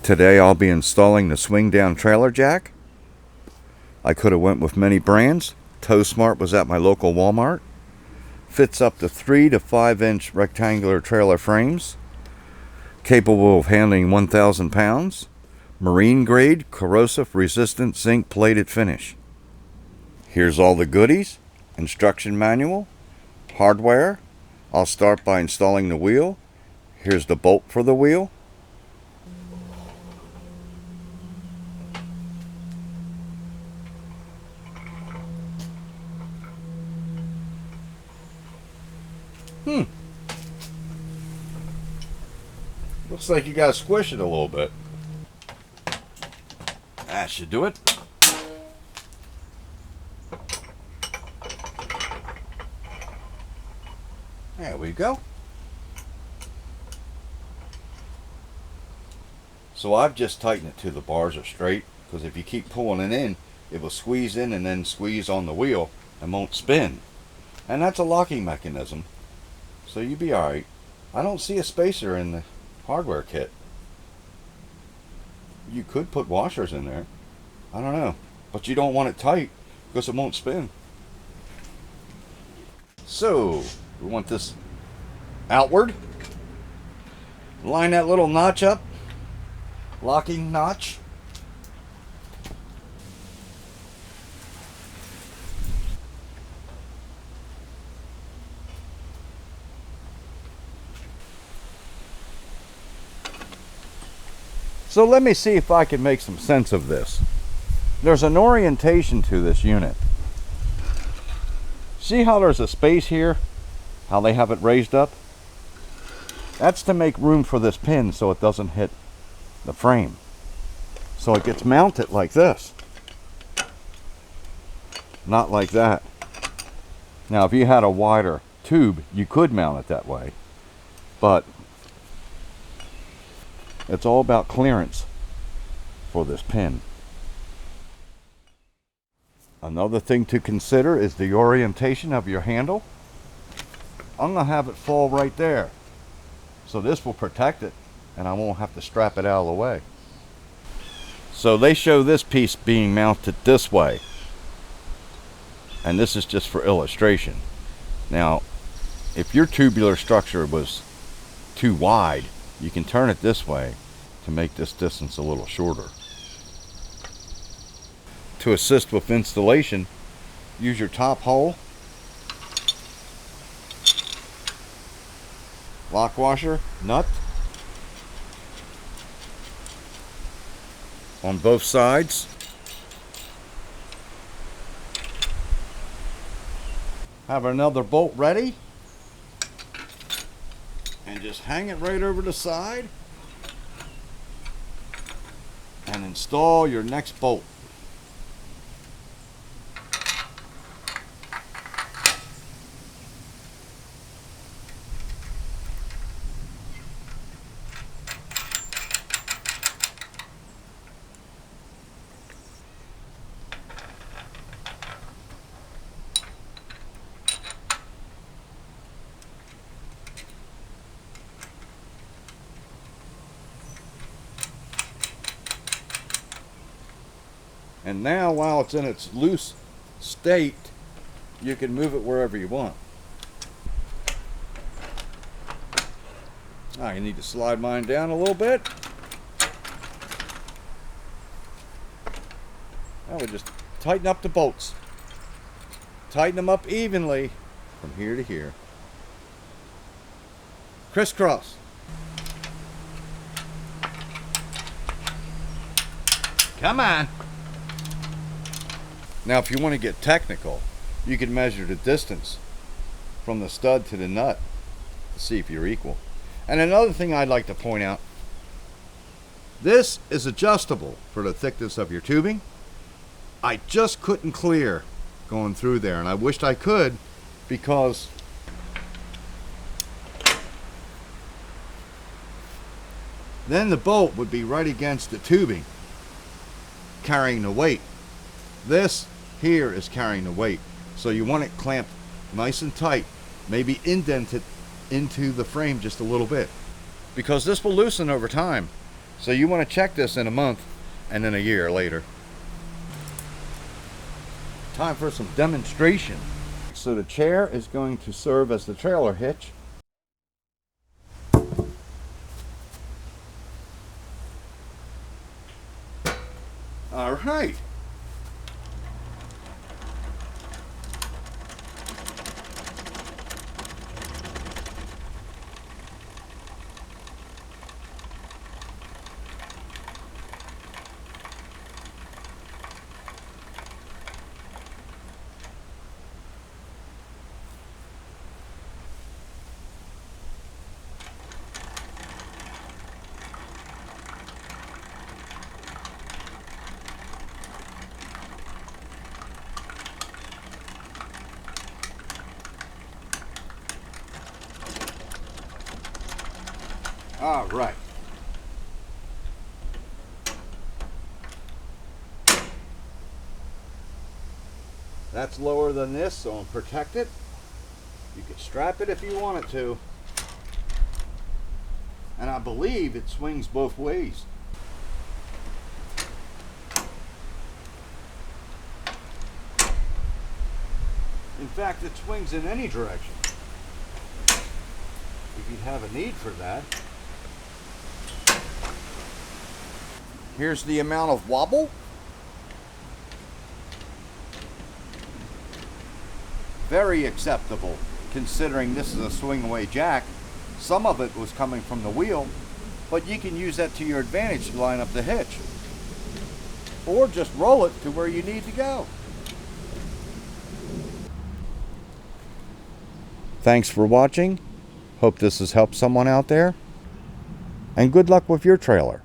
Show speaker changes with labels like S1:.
S1: Today I'll be installing the swing down trailer jack. I could have went with many brands. TowSmart was at my local Walmart. Fits up to 3 to 5 inch rectangular trailer frames. Capable of handling 1,000 pounds. Marine grade, corrosive resistant zinc plated finish. Here's all the goodies. Instruction manual. Hardware. I'll start by installing the wheel. Here's the bolt for the wheel. Looks like you gotta squish it a little bit. That should do it. There we go. So I've just tightened it till the bars are straight, because if you keep pulling it in, it will squeeze in and then squeeze on the wheel and won't spin. And that's a locking mechanism. So you'll be alright. I don't see a spacer in the hardware kit. You could put washers in there. I don't know. But you don't want it tight because it won't spin. So, we want this outward. Line that little notch up. Locking notch. So let me see if I can make some sense of this. There's an orientation to this unit. See how there's a space here? How they have it raised up? That's to make room for this pin so it doesn't hit the frame. So it gets mounted like this. Not like that. Now if you had a wider tube, you could mount it that way. But it's all about clearance for this pin. Another thing to consider is the orientation of your handle. I'm going to have it fall right there. So this will protect it and I won't have to strap it out of the way. So they show this piece being mounted this way. And this is just for illustration. Now, if your tubular structure was too wide, you can turn it this way to make this distance a little shorter. To assist with installation, use your top hole, lock washer, nut on both sides. Have another bolt ready. And just hang it right over the side and install your next bolt. And now, while it's in its loose state, you can move it wherever you want. Now you need to slide mine down a little bit. Now we just tighten up the bolts. Tighten them up evenly from here to here. Crisscross. Come on. Now if you want to get technical, you can measure the distance from the stud to the nut to see if you're equal. And another thing I'd like to point out, this is adjustable for the thickness of your tubing. I just couldn't clear going through there, and I wished I could, because then the bolt would be right against the tubing carrying the weight. This here is carrying the weight, so you want it clamped nice and tight, maybe indented into the frame just a little bit, because this will loosen over time. So you want to check this in a month and then a year later. Time for some demonstration. So the chair is going to serve as the trailer hitch. All right. All right. That's lower than this, so I'm protected. You could strap it if you wanted to. And I believe it swings both ways. In fact, it swings in any direction. If you have a need for that. Here's the amount of wobble. Very acceptable, considering this is a swing-away jack. Some of it was coming from the wheel, but you can use that to your advantage to line up the hitch. Or just roll it to where you need to go. Thanks for watching. Hope this has helped someone out there. And good luck with your trailer.